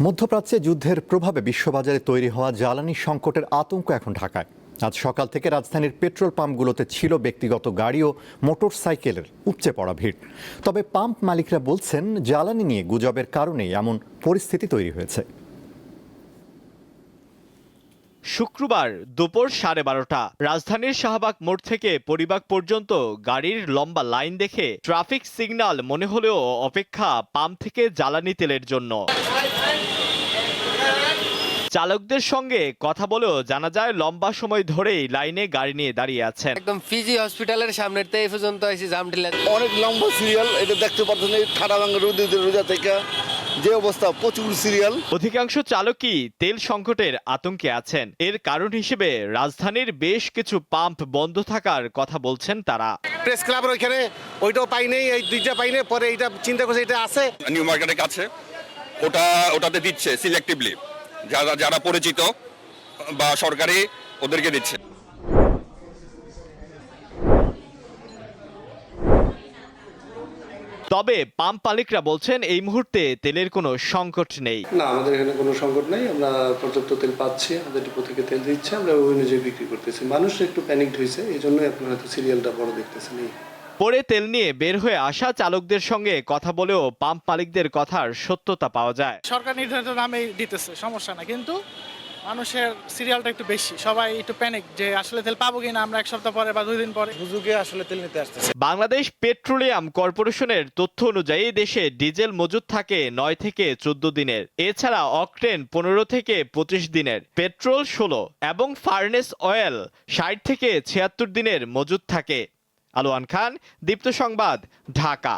মধ্যপ্রাচ্যে যুদ্ধের প্রভাবে বিশ্ববাজারে তৈরি হওয়া জ্বালানি সংকটের আতঙ্ক এখন ঢাকায়। আজ সকাল থেকে রাজধানীর পেট্রোল পাম্পগুলোতে ছিল ব্যক্তিগত গাড়ি ও মোটর সাইকেলের উপচে পড়া ভিড়। তবে পাম্প মালিকরা বলছেন জ্বালানি নিয়ে গুজবের কারণেই এমন পরিস্থিতি তৈরি হয়েছে। শুক্রবার দুপুর 12:30 রাজধানীর শাহবাগ মোড় থেকে পরিবাগ পর্যন্ত গাড়ির লম্বা লাইন দেখে ট্রাফিক সিগন্যাল মনে হলেও অপেক্ষা পাম্প থেকে জ্বালানি তেলের জন্য। চালকদের সঙ্গে কথা বলেও জানা যায় লম্বা সময় ধরেই লাইনে গাড়ি নিয়ে দাঁড়িয়ে আছেন। একদম ফিজি হসপিটালের সামনের থেকে এই পর্যন্ত এসে জাম ঢিলা। অনেক লম্বা সিরিয়াল, এটা দেখতে পাচ্ছেন ঠাডা ভাঙা রোজা থেকে যে অবস্থা, প্রচুর সিরিয়াল। অধিকাংশ চালকই তেল সংকটের আতঙ্কে আছেন। এর কারণ হিসেবে রাজধানীর বেশ কিছু পাম্প বন্ধ থাকার কথা বলছেন তারা। প্রেস ক্লাবের ওইখানে ওইটাও পাই নেই, এই দুইটা পাই নেই, পরে এইটা চিন্তা করছে এটা আছে নিউ মার্কেটের কাছে, ওটাতে দিচ্ছে সিলেক্টিভলি, যারা পরিচিত বা সরকারি ওদেরকে দিচ্ছে। তবে পাম্প মালিকরা বলছেন এই মুহূর্তে তেলের কোনো সংকট নেই। না, আমাদের এখানে কোনো সংকট নেই, আমরা পর্যাপ্ত তেল পাচ্ছি, আমাদের ডিপো থেকে তেল দিচ্ছে, আমরা ওই অনুযায়ী বিক্রি করতেছি। মানুষ একটু প্যানিকড হয়েছে, এই জন্যই আপনারা হয়তো সিরিয়ালটা বড় দেখতেছেন। পরে তেল নিয়ে বের হয়ে আসা চালকদের সঙ্গে কথা বলেও পাম্প মালিকদের কথার সত্যতা পাওয়া যায়। সরকার নির্ধারিত দামে দিতেছে, সমস্যা না, কিন্তু মানুষের সিরিয়ালটা একটু বেশি, সবাই একটু প্যানিক যে আসলে তেল পাবো কিনা আমরা 1 সপ্তাহ পরে বা 2 দিন পরে। হুজুগে আসলে তেল নিতে আসতেছে। বাংলাদেশ পেট্রোলিয়াম কর্পোরেশনের তথ্য অনুযায়ী দেশে ডিজেল মজুত থাকে 9 থেকে 14 দিনের। এছাড়া অকটেন 15 থেকে 25 দিনের, পেট্রোল 16 এবং ফার্নেস অয়েল 60 থেকে 76 দিনের মজুত থাকে। আলোয়ান খান, দীপ্ত সংবাদ, ঢাকা।